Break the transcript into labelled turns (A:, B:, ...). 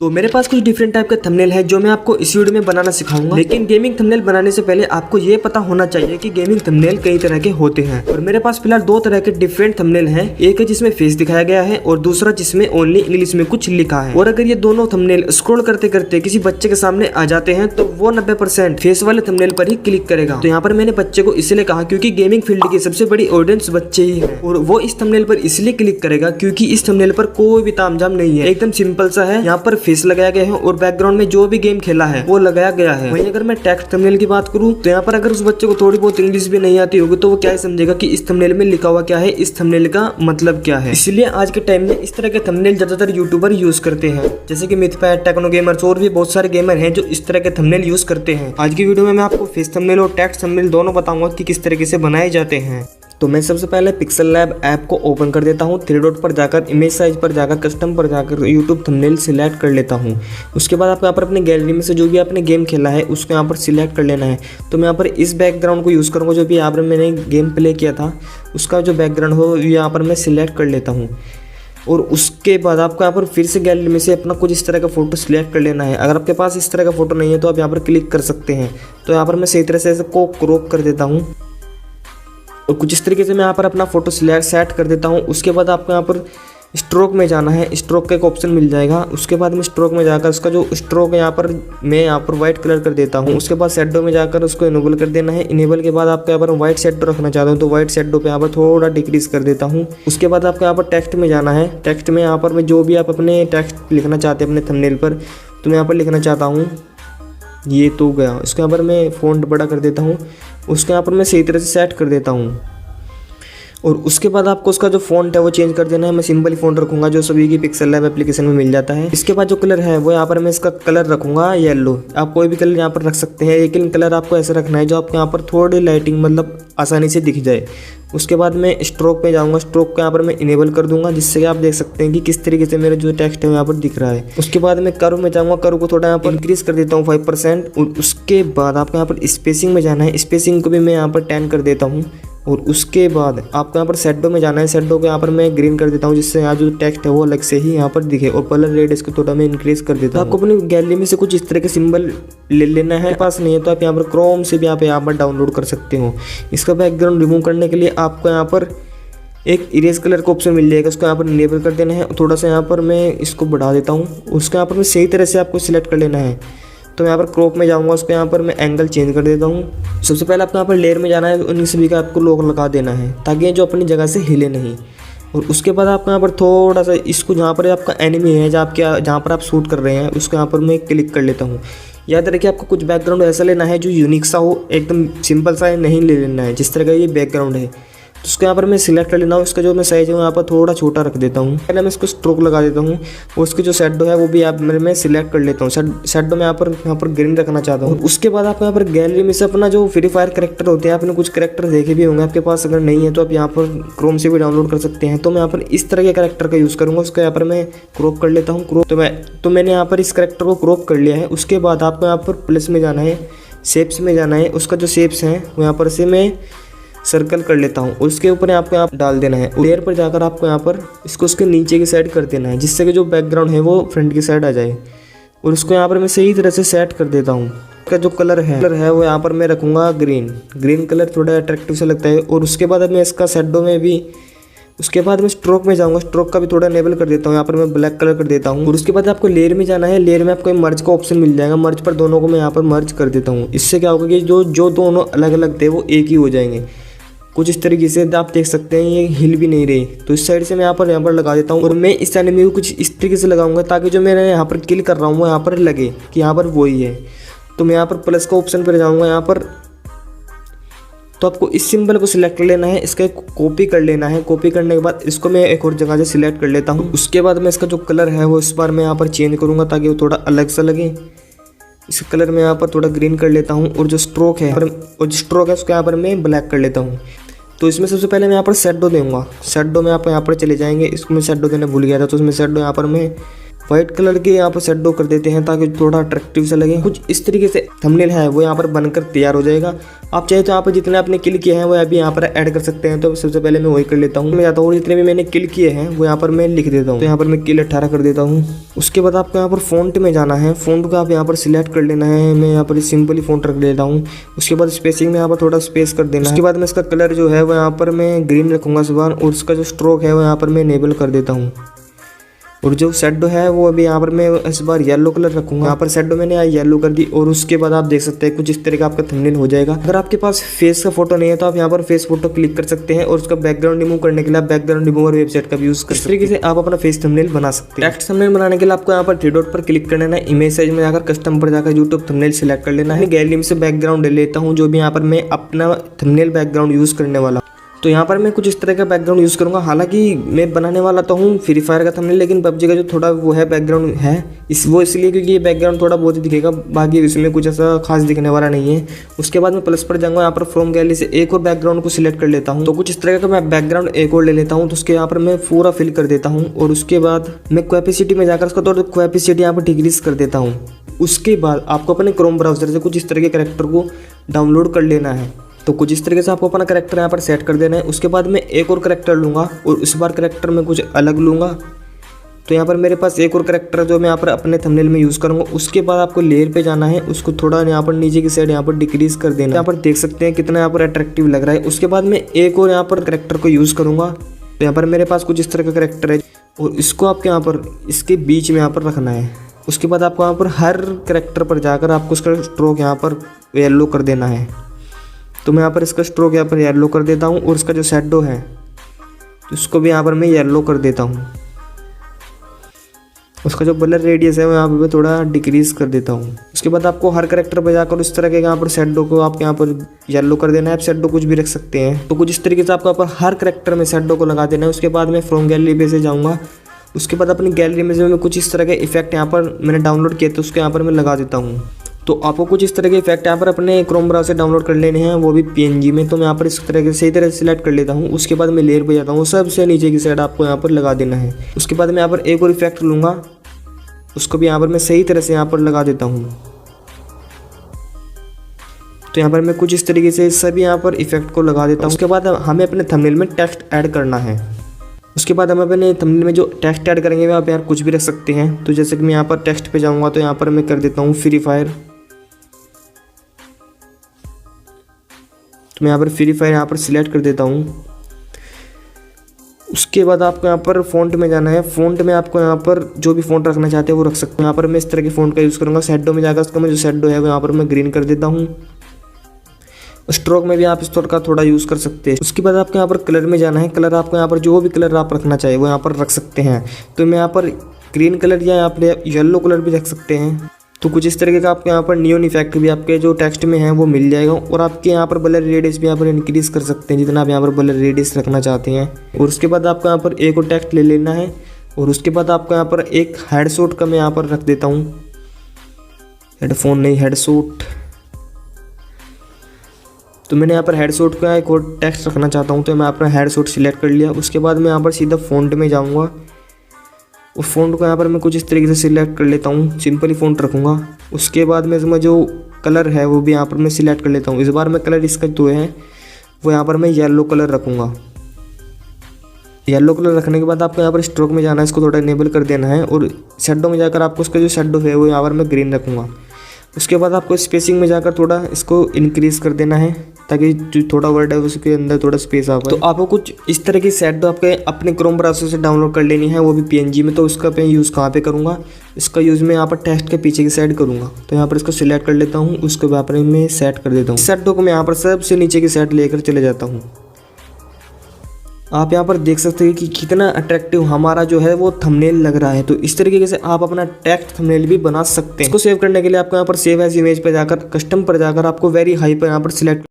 A: तो मेरे पास कुछ डिफरेंट टाइप के थंबनेल है जो मैं आपको इस वीडियो में बनाना सिखाऊंगा। लेकिन गेमिंग थंबनेल बनाने से पहले आपको ये पता होना चाहिए कि गेमिंग थंबनेल कई तरह के होते हैं और मेरे पास फिलहाल दो तरह के डिफरेंट थंबनेल हैं। एक है जिसमें फेस दिखाया गया है और दूसरा जिसमें ओनली इंग्लिश में कुछ लिखा है। और अगर ये दोनों थंबनेल स्क्रॉल करते करते किसी बच्चे के सामने आ जाते हैं तो वो 90% फेस वाले थंबनेल पर ही क्लिक करेगा। तो यहाँ पर मैंने बच्चे को इसलिए कहा क्योंकि गेमिंग फील्ड की सबसे बड़ी ऑडियंस बच्चे ही है और वो इस थंबनेल पर इसलिए क्लिक करेगा क्योंकि इस थंबनेल पर कोई भी तामझाम नहीं है, एकदम सिंपल सा है। यहाँ पर फेस लगाया गया है और बैकग्राउंड में जो भी गेम खेला है वो लगाया गया है। वहीं अगर मैं टेक्स्ट थंबनेल की बात करूं तो यहाँ पर अगर उस बच्चे को थोड़ी बहुत इंग्लिश भी नहीं आती होगी तो वो क्या समझेगा कि इस थंबनेल में लिखा हुआ क्या है, इस थंबनेल का मतलब क्या है। इसलिए आज के टाइम में इस तरह के थंबनेल ज्यादातर यूट्यूबर यूज करते हैं, जैसे कि मिथपैट, टेक्नो गेमर्स और भी बहुत सारे गेमर हैं जो इस तरह के थंबनेल यूज करते हैं। आज की वीडियो में मैं आपको फेस थंबनेल और टेक्स्ट थंबनेल दोनों बताऊंगा कि किस तरीके से बनाए जाते हैं। तो मैं सबसे पहले पिक्सल लैब ऐप को ओपन कर देता हूँ। थ्री डॉट पर जाकर इमेज साइज पर जाकर कस्टम पर जाकर यूट्यूब थंबनेल सिलेक्ट कर लेता हूँ। उसके बाद आपको यहाँ पर अपने गैलरी में से जो भी आपने गेम खेला है उसको यहाँ पर सिलेक्ट कर लेना है। तो मैं यहाँ पर इस बैकग्राउंड को यूज़ करूँगा जो भी यहाँ पर मैंने गेम प्ले किया था उसका जो बैकग्राउंड हो यहाँ पर मैं सिलेक्ट कर लेता हूँ। और उसके बाद आपको यहाँ पर फिर से गैलरी में से अपना कुछ इस तरह का फोटो सिलेक्ट कर लेना है। अगर आपके पास इस तरह का फोटो नहीं है तो आप यहाँ पर क्लिक कर सकते हैं। तो यहाँ पर मैं सही तरह से इसको क्रॉप कर देता हूँ और कुछ इस तरीके से मैं यहाँ पर अपना फोटो सेट कर देता हूँ। उसके बाद आपको यहाँ पर स्ट्रोक में जाना है, स्ट्रोक का एक ऑप्शन मिल जाएगा। उसके बाद में स्ट्रोक में जाकर उसका जो स्ट्रोक है यहाँ पर मैं यहाँ पर व्हाइट कलर कर देता हूँ। उसके बाद शैडो में जाकर उसको इनेबल कर देना है। इनेबल के बाद आपको यहाँ पर व्हाइट शैडो रखना चाहता हूँ तो व्हाइट शैडो पे यहाँ पर थोड़ा डिक्रीज कर देता हूँ। उसके बाद आपको यहाँ पर टेक्स्ट में जाना है। टेक्स्ट में यहाँ पर मैं जो भी आप अपने टेक्स्ट लिखना चाहते हैं अपने थंबनेल पर तो मैं यहाँ पर लिखना चाहता हूँ ये तो गया। इसके यहाँ पर मैं फ़ॉन्ट बड़ा कर देता हूँ। उसके यहाँ पर मैं सही तरह से सेट कर देता हूँ और उसके बाद आपको उसका जो फ़ॉन्ट है वो चेंज कर देना है। मैं सिंपल फ़ॉन्ट रखूंगा जो सभी की पिक्सल लैब एप्लीकेशन में मिल जाता है। इसके बाद जो कलर है वो यहाँ पर मैं इसका कलर रखूंगा येलो। आप कोई भी कलर यहाँ पर रख सकते हैं लेकिन कलर आपको ऐसा रखना है जो आपको यहाँ पर थोड़ी लाइटिंग मतलब आसानी से दिख जाए। उसके बाद मैं स्ट्रोक पे जाऊंगा, स्ट्रोक को यहाँ पर मैं इनेबल कर दूंगा जिससे कि आप देख सकते हैं कि किस तरीके से मेरा जो टेक्स्ट है यहाँ पर दिख रहा है। उसके बाद मैं कर्व में जाऊंगा, कर्व को थोड़ा यहाँ पर इंक्रीज कर देता हूँ 5%। और उसके बाद आपको यहाँ पर स्पेसिंग में जाना है, स्पेसिंग को भी मैं यहाँ पर 10 कर देता हूँ। और उसके बाद आपको यहाँ पर शैडो में जाना है, शैडो को यहाँ पर मैं ग्रीन कर देता हूँ जिससे यहाँ जो टेक्स्ट है वो अलग से ही यहाँ पर दिखे। और कलर रेड इसको थोड़ा मैं इंक्रीज कर देता हूँ। आपको अपनी गैलरी में से कुछ इस तरह के सिंबल ले लेना है। पास नहीं है तो आप यहाँ पर क्रोम से भी आप यहाँ पर डाउनलोड कर सकते हो। इसका बैकग्राउंड रिमूव करने के लिए आपको यहाँ पर एक इरेज कलर का ऑप्शन मिल जाएगा, उसको यहाँ पर इनेबल कर देना है। थोड़ा सा यहाँ पर मैं इसको बढ़ा देता हूँ। उसको यहाँ पर मैं सही तरह से आपको सिलेक्ट कर लेना है। तो मैं यहाँ पर क्रॉप में जाऊँगा, उसको यहाँ पर मैं एंगल चेंज कर देता हूँ। सबसे पहले आपको यहाँ पर लेयर में जाना है, उन सभी का आपको लॉक लगा देना है ताकि ये जो अपनी जगह से हिले नहीं। और उसके बाद आपको यहाँ पर थोड़ा सा इसको जहाँ पर आपका एनिमी है जहाँ पर आप शूट कर रहे हैं उसको यहाँ पर मैं क्लिक कर लेता हूँ। याद रखिए आपको कुछ बैकग्राउंड ऐसा लेना है जो यूनिक सा हो, एकदम सिंपल सा नहीं ले लेना है। जिस तरह का ये बैकग्राउंड है तो उसको यहाँ पर मैं सिलेक्ट कर लेना हूँ। इसका जो मैं साइज है यहाँ पर थोड़ा छोटा रख देता हूँ। पहले मैं इसको स्ट्रोक लगा देता हूँ और उसकी जो शैडो है वो भी आप मैं सिलेक्ट कर लेता हूँ। शैडो में यहाँ पर ग्रीन रखना चाहता हूँ। उसके बाद आप यहाँ पर गैलरी में से अपना जो फ्री फायर करेक्टर होते हैं, आपने कुछ करेक्टर देखे भी होंगे आपके पास, अगर नहीं है तो आप यहाँ पर क्रोम से भी डाउनलोड कर सकते हैं। तो मैं यहाँ पर इस तरह के करेक्टर का यूज़ करूँगा। उसको यहाँ पर मैं क्रॉप कर लेता हूँ। क्रॉप तो मैंने यहाँ पर इस करेक्टर को क्रॉप कर लिया है। उसके बाद आपको यहाँ पर प्लस में जाना है, शेप्स में जाना है। उसका जो शेप्स है वो यहाँ पर से मैं सर्कल कर लेता हूँ। उसके ऊपर आपको यहाँ डाल देना है। लेयर पर जाकर आपको यहाँ पर इसको उसके नीचे की साइड कर देना है जिससे कि जो बैकग्राउंड है वो फ्रंट की साइड आ जाए। और उसको यहाँ पर मैं सही तरह से सेट कर देता हूँ। उसका जो कलर है वो यहाँ पर मैं रखूँगा ग्रीन कलर, थोड़ा अट्रैक्टिव सा लगता है। और उसके बाद मैं इसका शैडो में भी, उसके बाद मैं स्ट्रोक में जाऊँगा, स्ट्रोक का भी थोड़ा इनेबल कर देता हूँ। यहाँ पर मैं ब्लैक कलर कर देता हूँ। और उसके बाद आपको लेयर में जाना है। लेयर में आपको मर्ज का ऑप्शन मिल जाएगा, मर्ज पर दोनों को मैं यहाँ पर मर्ज कर देता हूँ। इससे क्या होगा कि जो दोनों अलग अलग थे वो एक ही हो जाएंगे। कुछ इस तरीके से आप देख सकते हैं ये हिल भी नहीं रही। तो इस साइड से मैं यहाँ पर लगा देता हूँ। और मैं इस एनिमी को कुछ इस तरीके से लगाऊंगा ताकि जो मैं यहाँ पर किल कर रहा हूँ वो यहाँ पर लगे कि यहाँ पर वही है। तो मैं यहाँ पर प्लस का ऑप्शन पर जाऊँगा यहाँ पर। तो आपको इस सिंबल को सिलेक्ट कर लेना है, इसका कॉपी कर लेना है। कॉपी करने के बाद इसको मैं एक और जगह से सिलेक्ट कर लेता हूँ। उसके बाद मैं इसका जो कलर है वो इस बार मैं यहाँ पर चेंज करूँगा ताकि वो थोड़ा अलग सा लगे। इस कलर में यहाँ पर थोड़ा ग्रीन कर लेता हूँ। और जो स्ट्रोक है उसको यहाँ पर मैं ब्लैक कर लेता हूँ। तो इसमें सबसे पहले मैं यहाँ पर शैडो दूंगा। शैडो में आप यहाँ पर चले जाएंगे। इसको मैं शैडो देना भूल गया था तो उसमें शैडो यहाँ पर मैं व्हाइट कलर के यहाँ पर शेडो कर देते हैं ताकि थोड़ा अट्रैक्टिव सा लगे। कुछ इस तरीके से थंबनेल है वो यहाँ पर बनकर तैयार हो जाएगा। आप चाहे तो यहाँ पर जितने आपने किल किए हैं वो अभी यहाँ पर ऐड कर सकते हैं। तो सबसे पहले मैं वही कर लेता हूँ, मैं जाता हूँ जितने भी मैंने किल किए हैं वो यहाँ पर मैं लिख देता हूँ। तो यहाँ पर मैं किल 18 कर देता हूँ। उसके बाद आपको यहाँ पर फ़ॉन्ट में जाना है, फ़ॉन्ट को आप यहाँ पर सिलेक्ट कर लेना है। मैं यहाँ पर सिंपली फ़ॉन्ट रख देता हूँ। उसके बाद स्पेसिंग में यहाँ पर थोड़ा स्पेस कर देना है। उसके बाद मैं इसका कलर जो है वो यहाँ पर मैं ग्रीन रखूँगा इस बार, और उसका जो स्ट्रोक है वो यहाँ पर मैं इनेबल कर देता हूँ। और जो शेडो है वो अभी यहाँ पर मैं इस बार येलो कलर रखूंगा। यहाँ पर शेडो मैंने येलो कर दी, और उसके बाद आप देख सकते हैं कुछ इस तरह का आपका थंबनेल हो जाएगा। अगर आपके पास फेस का फोटो नहीं है तो आप यहाँ पर फेस फोटो क्लिक कर सकते हैं, और उसका बैकग्राउंड रिमूव करने के लिए आप बैकग्राउंड रिमूवर वेबसाइट का भी यूज कर सकते हैं। इस तरीके से आप अपना फेस थंबनेल बना सकते हैं। टेक्स्ट थंबनेल बनाने के लिए आपको यहाँ पर 3 डॉट पर क्लिक कर लेना है। इमेज साइज में जाकर कस्टम पर जाकर यूट्यूब थंबनेल सेलेक्ट कर लेना है। गैलरी में से बैकग्राउंड ले लेता हूँ, जो भी यहाँ पर मैं अपना थंबनेल बैकग्राउंड यूज करने वाला। तो यहाँ पर मैं कुछ इस तरह का बैकग्राउंड यूज़ करूँगा। हालांकि मैं बनाने वाला तो हूँ फ्री फायर का थंबनेल, लेकिन पबजी का जो थोड़ा वो है बैकग्राउंड है वो इसलिए क्योंकि ये बैकग्राउंड थोड़ा बहुत ही दिखेगा, बाकी इसमें कुछ ऐसा खास दिखने वाला नहीं है। उसके बाद मैं प्लस पर जाऊँगा, यहाँ पर फ्रॉम गैलरी से एक और बैकग्राउंड को सिलेक्ट कर लेता हूँ। तो कुछ इस तरह का मैं बैकग्राउंड एक और ले लेता हूँ। तो उसके यहाँ पर मैं पूरा फिल कर देता हूँ, और उसके बाद मैं कैपेसिटी में जाकर उसका थोड़ा कैपेसिटी यहाँ पर डिक्रीज कर देता हूँ। उसके बाद आपको अपने क्रोम ब्राउजर से कुछ इस तरह के कैरेक्टर को डाउनलोड कर लेना है। तो कुछ इस तरीके से आपको अपना कैरेक्टर यहाँ पर सेट कर देना है। उसके बाद मैं एक और कैरेक्टर लूँगा, और इस बार कैरेक्टर में कुछ अलग लूँगा। तो यहाँ पर मेरे पास एक और कैरेक्टर जो मैं यहाँ पर अपने थंबनेल में यूज़ करूँगा। उसके बाद आपको लेयर पे जाना है, उसको थोड़ा यहाँ पर नीचे की साइड यहाँ पर डिक्रीज कर देना। यहाँ पर देख सकते हैं कितना यहाँ पर अट्रैक्टिव लग रहा है। उसके बाद मैं एक और यहाँ पर कैरेक्टर को यूज़ करूँगा। तो यहाँ पर मेरे पास कुछ इस तरह का कैरेक्टर है, और इसको आपके यहाँ पर इसके बीच में यहाँ पर रखना है। उसके बाद आपको यहाँ पर हर कैरेक्टर पर जाकर आपको उसका स्ट्रोक यहाँ पर येलो कर देना है। तो मैं यहाँ पर इसका स्ट्रोक यहाँ पर येलो कर देता हूँ, और इसका जो शेडो है उसको भी यहाँ पर मैं येलो कर देता हूँ। उसका जो ब्लर रेडियस है वो यहाँ पर थोड़ा डिक्रीज कर देता हूँ। उसके बाद आपको हर कैरेक्टर पर जाकर इस तरह के यहाँ पर शेडो को आप यहाँ पर येलो कर देना है। आप शेडो कुछ भी रख सकते हैं। तो कुछ इस तरीके से आपको यहाँ पर हर कैरेक्टर में शेडो को लगा देना है। उसके बाद मैं फ्रॉम गैलरी पे से जाऊँगा। उसके बाद अपनी गैलरी में जो मैं कुछ इस तरह के इफेक्ट यहाँ पर मैंने डाउनलोड किए तो उसके यहाँ पर मैं लगा देता हूँ। तो आपको कुछ इस तरह के इफेक्ट यहाँ पर अपने क्रोम ब्राउज़र से डाउनलोड कर लेने हैं, वो भी PNG में। तो मैं यहाँ पर इस तरह के सही तरह से सिलेक्ट कर लेता हूँ। उसके बाद मैं लेयर पे जाता हूँ, सबसे नीचे की साइड आपको यहाँ पर लगा देना है। उसके बाद मैं यहाँ पर एक और इफेक्ट लूँगा, उसको भी यहाँ पर मैं सही तरह से यहाँ पर लगा देता हूँ। तो यहाँ पर मैं कुछ इस तरीके से सभी यहाँ पर इफेक्ट को लगा देता हूँ। उसके बाद हमें अपने थंबनेल में टेक्स्ट ऐड करना है। उसके बाद हम अपने थंबनेल में जो टेक्स्ट ऐड करेंगे वो आप यार कुछ भी रख सकते हैं। तो जैसे कि मैं यहाँ पर टेक्स्ट पे जाऊँगा, तो यहाँ पर मैं कर देता हूँ फ्री फायर। तो मैं यहाँ पर फ्री फायर यहाँ पर सिलेक्ट कर देता हूँ। उसके बाद आपको यहाँ पर फ़ॉन्ट में जाना है। फ़ॉन्ट में आपको यहाँ पर जो भी फ़ॉन्ट रखना चाहते हैं वो रख सकते हैं। यहाँ पर मैं इस तरह के फ़ॉन्ट का यूज़ करूँगा। शेडो में जाकर उसका मैं जो शेडो है वो यहाँ पर मैं ग्रीन कर देता हूँ। स्ट्रोक में भी आप इस तरह का थोड़ा यूज़ कर सकते हैं। उसके बाद आपको यहाँ पर कलर में जाना है। कलर आपको यहाँ पर जो भी कलर आप रखना चाहिए वो यहाँ पर रख सकते हैं। तो मैं यहाँ पर ग्रीन कलर या यहाँ पर येलो कलर भी रख सकते हैं। तो कुछ इस तरीके का आपको यहाँ पर नियॉन इफेक्ट भी आपके जो टेक्स्ट में है वो मिल जाएगा। और आपके यहाँ पर ब्लर रेडियस भी यहाँ पर इंक्रीज कर सकते हैं जितना आप यहाँ पर ब्लर रेडियस रखना चाहते हैं। और उसके बाद आपको यहाँ पर एक और टेक्स्ट ले लेना है। और उसके बाद आपको यहाँ पर एक हेडशॉट का मैं यहाँ पर रख देता हूँ, हेडफोन नहीं हेडशॉट। तो मैंने यहाँ पर हेडशॉट का एक और टेक्स्ट रखना चाहता हूँ, तो मैं अपना हेडशॉट सिलेक्ट कर लिया। उसके बाद मैं यहाँ पर सीधा फ़ॉन्ट में जाऊँगा। उस फ़ॉन्ट को यहाँ पर मैं कुछ इस तरीके से सिलेक्ट कर लेता हूँ, सिंपली फ़ॉन्ट रखूँगा। उसके बाद मैं इसमें जो कलर है वो भी यहाँ पर मैं सिलेक्ट कर लेता हूँ। इस बार मैं कलर इसका जो है वो यहाँ पर मैं येलो कलर रखूँगा। येलो कलर रखने के बाद आपको यहाँ पर स्ट्रोक में जाना है, इसको थोड़ा इनेबल कर देना है। और शेडो में जाकर आपको उसका जो शेडो है वो यहाँ पर मैं ग्रीन रखूँगा। उसके बाद आपको स्पेसिंग में जाकर थोड़ा इसको इंक्रीज कर देना है ताकि जो थोड़ा वर्ड है उसके अंदर थोड़ा स्पेस आ पाए। तो आपको कुछ इस तरह की शेडो आपके अपने क्रोम ब्राउज़र से डाउनलोड कर लेनी है, वो भी PNG में। तो उसका मैं यूज़ कहाँ पे करूँगा, इसका यूज़ मैं यहाँ पर टेक्स्ट के पीछे की साइड करूँगा। तो यहाँ पर इसको सिलेक्ट कर लेता हूँ, उसके बाद मैं सेट कर देता हूँ। शेडो को मैं यहाँ पर सबसे नीचे की साइड लेकर चले जाता हूँ। आप यहाँ पर देख सकते हैं कि कितना अट्रैक्टिव हमारा जो है वो थंबनेल लग रहा है। तो इस तरीके से आप अपना टेक्स्ट थंबनेल भी बना सकते हैं। इसको सेव करने के लिए आपको यहाँ पर सेव एज इमेज पर जाकर कस्टम पर जाकर आपको वेरी हाई पर यहाँ पर सिलेक्ट